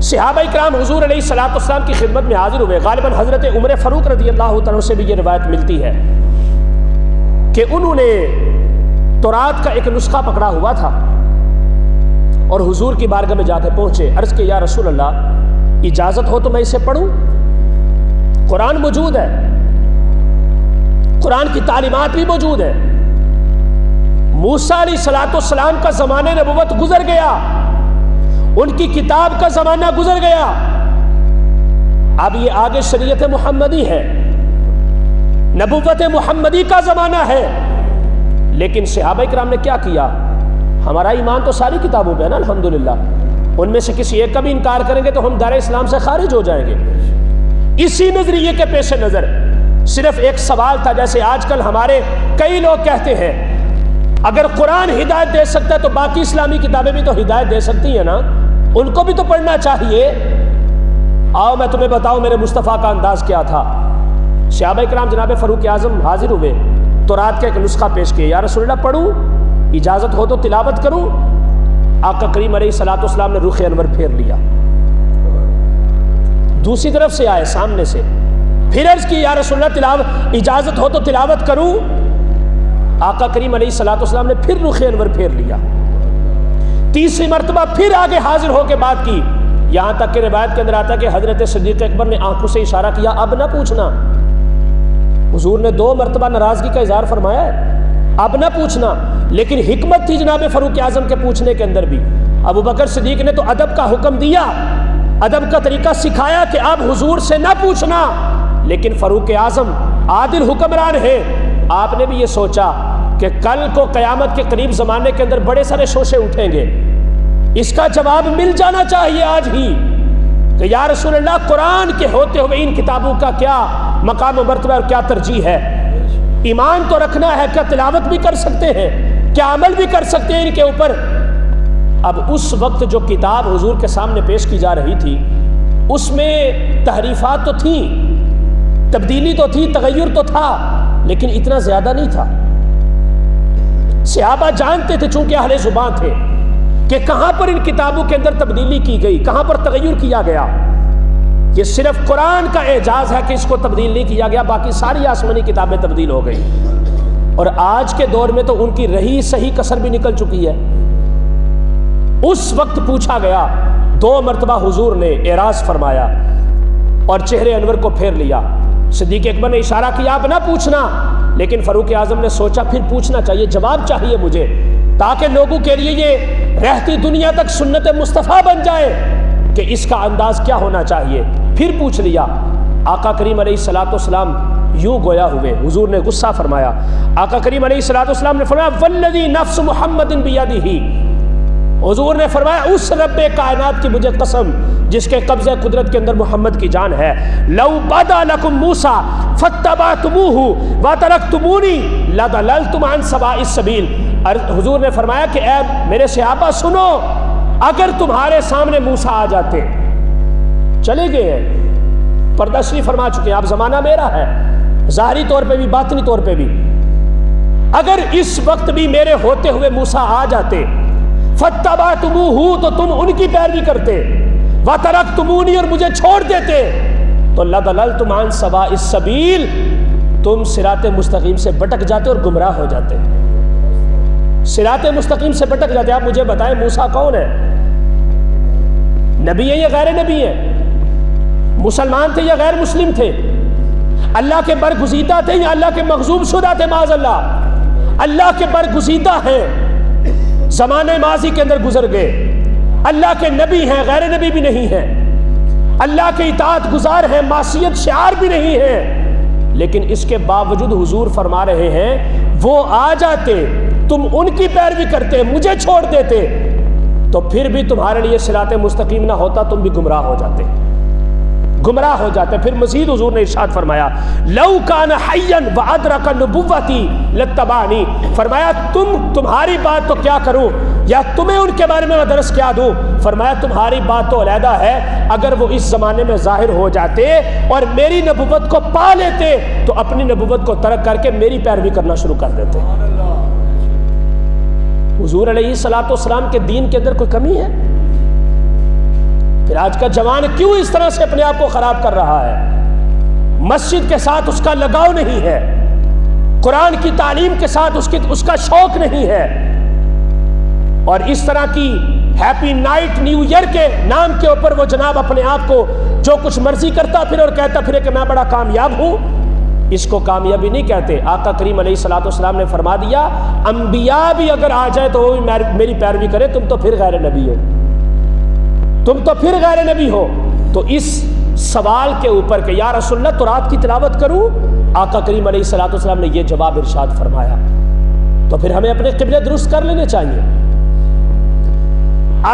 صحابہ کرام حضور علیہ الصلوۃ والسلام کی خدمت میں حاضر ہوئے. غالباً حضرت عمر فاروق رضی اللہ تعالیٰ سے بھی یہ روایت ملتی ہے کہ انہوں نے تورات کا ایک نسخہ پکڑا ہوا تھا اور حضور کی بارگاہ میں جا کے پہنچے. عرض کہ یا رسول اللہ اجازت ہو تو میں اسے پڑھوں؟ قرآن موجود ہے, قرآن کی تعلیمات بھی موجود ہے. موسیٰ علیہ الصلوۃ والسلام کا زمانہ نبوت گزر گیا, ان کی کتاب کا زمانہ گزر گیا, اب یہ آگے شریعت محمدی ہے, نبوت محمدی کا زمانہ ہے. لیکن صحابہ کرام نے کیا کیا؟ ہمارا ایمان تو ساری کتابوں پہ ہے نا الحمدللہ, ان میں سے کسی ایک کا بھی انکار کریں گے تو ہم دار اسلام سے خارج ہو جائیں گے. اسی نظریے کے پیش نظر صرف ایک سوال تھا. جیسے آج کل ہمارے کئی لوگ کہتے ہیں اگر قرآن ہدایت دے سکتا ہے تو باقی اسلامی کتابیں بھی تو ہدایت دے سکتی ہیں نا, ان کو بھی تو پڑھنا چاہیے. آؤ میں تمہیں بتاؤں میرے مصطفیٰ کا انداز کیا تھا. صحابہ کرام جناب فاروق اعظم حاضر ہوئے, تورات کا ایک نسخہ پیش کیا. یا رسول اللہ پڑھوں؟ اجازت ہو تو تلاوت کروں؟ آقا کریم علیہ الصلوۃ والسلام نے رخ انور پھیر لیا, دوسری طرف سے آئے سامنے سے, پھر عرض کی یا رسول اللہ اجازت ہو تو تلاوت کروں؟ آقا کریم علیہ الصلوۃ والسلام نے پھر رخ انور پھیر لیا. تیسری مرتبہ پھر آگے حاضر ہو کے بات کی, یہاں تک کہ روایت کے اندر آتا ہے کہ حضرت صدیق اکبر نے آنکھوں سے اشارہ کیا اب نہ پوچھنا. حضور نے 2 مرتبہ ناراضگی کا اظہار فرمایا ہے, اب نہ پوچھنا. لیکن حکمت تھی جناب فاروق اعظم کے پوچھنے کے اندر بھی. ابو بکر صدیق نے تو ادب کا حکم دیا, ادب کا طریقہ سکھایا کہ اب حضور سے نہ پوچھنا. لیکن فاروق اعظم عادل حکمران ہے, آپ نے بھی یہ سوچا کہ کل کو قیامت کے قریب زمانے کے اندر بڑے سارے شوشے اٹھیں گے, اس کا جواب مل جانا چاہیے آج ہی کہ یا رسول اللہ قرآن کے ہوتے ہوئے ان کتابوں کا کیا مقام و مرتبہ اور کیا ترجیح ہے. ایمان تو رکھنا ہے, کیا تلاوت بھی کر سکتے ہیں, کیا عمل بھی کر سکتے ہیں ان کے اوپر. اب اس وقت جو کتاب حضور کے سامنے پیش کی جا رہی تھی اس میں تحریفات تو تھیں, تبدیلی تو تھی, تغیر تو تھا, لیکن اتنا زیادہ نہیں تھا. صحابہ جانتے تھے چونکہ اہل زبان تھے کہ کہاں پر ان کتابوں کے اندر تبدیلی کی گئی, کہاں پر تغیر کیا گیا. یہ صرف قرآن کا اعجاز ہے کہ اس کو تبدیل نہیں کیا گیا, باقی ساری آسمانی کتابیں تبدیل ہو گئی. اور آج کے دور میں تو ان کی رہی صحیح کسر بھی نکل چکی ہے. اس وقت پوچھا گیا, 2 مرتبہ حضور نے اعراض فرمایا اور چہرے انور کو پھیر لیا. صدیق اکبر نے اشارہ کیا اب نہ پوچھنا, لیکن فاروق اعظم نے سوچا پھر پوچھنا چاہیے, جواب چاہیے مجھے, تاکہ لوگوں کے لیے یہ رہتی دنیا تک سنت مصطفیٰ بن جائے کہ اس کا انداز کیا ہونا چاہیے. پھر پوچھ لیا. آقا کریم علیہ الصلوۃ والسلام یوں گویا ہوئے, حضور نے غصہ فرمایا. آقا کریم علیہ الصلوۃ والسلام نے فرمایا والذی نفس محمد بیدہ, حضور نے فرمایا اس رب کائنات کی مجھے قسم جس کے قبضہ قدرت کے اندر محمد کی جان ہے, لو بدا لکم موسیٰ فاتبعتموہ وترکتمونی لضللتم عن سواء السبیل. حضور نے فرمایا کہ اے میرے صحابہ سنو, اگر تمہارے سامنے موسیٰ آ جاتے, چلے گئے ہیں, پردہ شریف فرما چکے ہیں, اب زمانہ میرا ہے, ظاہری طور پہ بھی باطنی طور پہ بھی, اگر اس وقت بھی میرے ہوتے ہوئے موسیٰ آ جاتے فاتبعتموہ تو تم ان کی پیروی کرتے, وترکتمونی اور مجھے چھوڑ دیتے, تو لضللتم عن سواء السبیل تم صراط مستقیم سے بھٹک جاتے اور گمراہ ہو جاتے, صراط مستقیم سے بھٹک جاتے. آپ مجھے بتائیں موسیٰ کون ہے؟ نبی ہے یا غیر نبی ہے؟ مسلمان تھے یا غیر مسلم تھے؟ اللہ کے برگزیدہ تھے یا اللہ کے مغضوب شدہ تھے؟ معاذ اللہ, اللہ کے برگزیدہ ہیں, زمانے ماضی کے اندر گزر گئے, اللہ کے نبی ہیں, غیر نبی بھی نہیں ہیں, اللہ کے اطاعت گزار ہیں, معصیت شعار بھی نہیں ہے. لیکن اس کے باوجود حضور فرما رہے ہیں وہ آ جاتے, تم ان کی پیروی کرتے, مجھے چھوڑ دیتے, تو پھر بھی تمہارے لیے صراط مستقیم نہ ہوتا, تم بھی گمراہ ہو جاتے, گمراہ ہو جاتے. پھر مزید حضور نے ارشاد فرمایا لو کان حیا وادرک نبوتی لاتبعنی, فرمایا تمہاری بات تو کیا کروں, یا تمہیں ان کے بارے میں درس کیا دوں. فرمایا تمہاری بات تو علیحدہ ہے, اگر وہ اس زمانے میں ظاہر ہو جاتے اور میری نبوت کو پا لیتے تو اپنی نبوت کو ترک کر کے میری پیروی کرنا شروع کر دیتے. حضور علیہ الصلوۃ والسلام کے دین کے اندر کوئی کمی ہے؟ پھر پھر آج کا جوان کیوں اس طرح سے اپنے آپ کو خراب کر رہا ہے؟ مسجد کے ساتھ اس کا لگاؤ نہیں ہے، قرآن کی تعلیم کے ساتھ اس کا شوق نہیں ہے، اور اس طرح کی ہیپی نائٹ نیو ایئر کے نام کے اوپر وہ جناب اپنے آپ کو جو کچھ مرضی کرتا پھر اور کہتا پھرے کہ میں بڑا کامیاب ہوں۔ اس کو کامیابی نہیں کہتے۔ آقا کریم علیہ الصلوۃ والسلام نے فرما دیا انبیاء بھی اگر آ جائے تو وہ بھی میری پیروی کرے، تم تو پھر غیر نبی ہو، تم تو پھر غیر نبی ہو۔ تو اس سوال کے اوپر کہ یا رسول اللہ تو رات کی تلاوت کروں، آقا کریم علیہ الصلوۃ والسلام نے یہ جواب ارشاد فرمایا۔ تو پھر ہمیں اپنے قبلے درست کر لینے چاہیے۔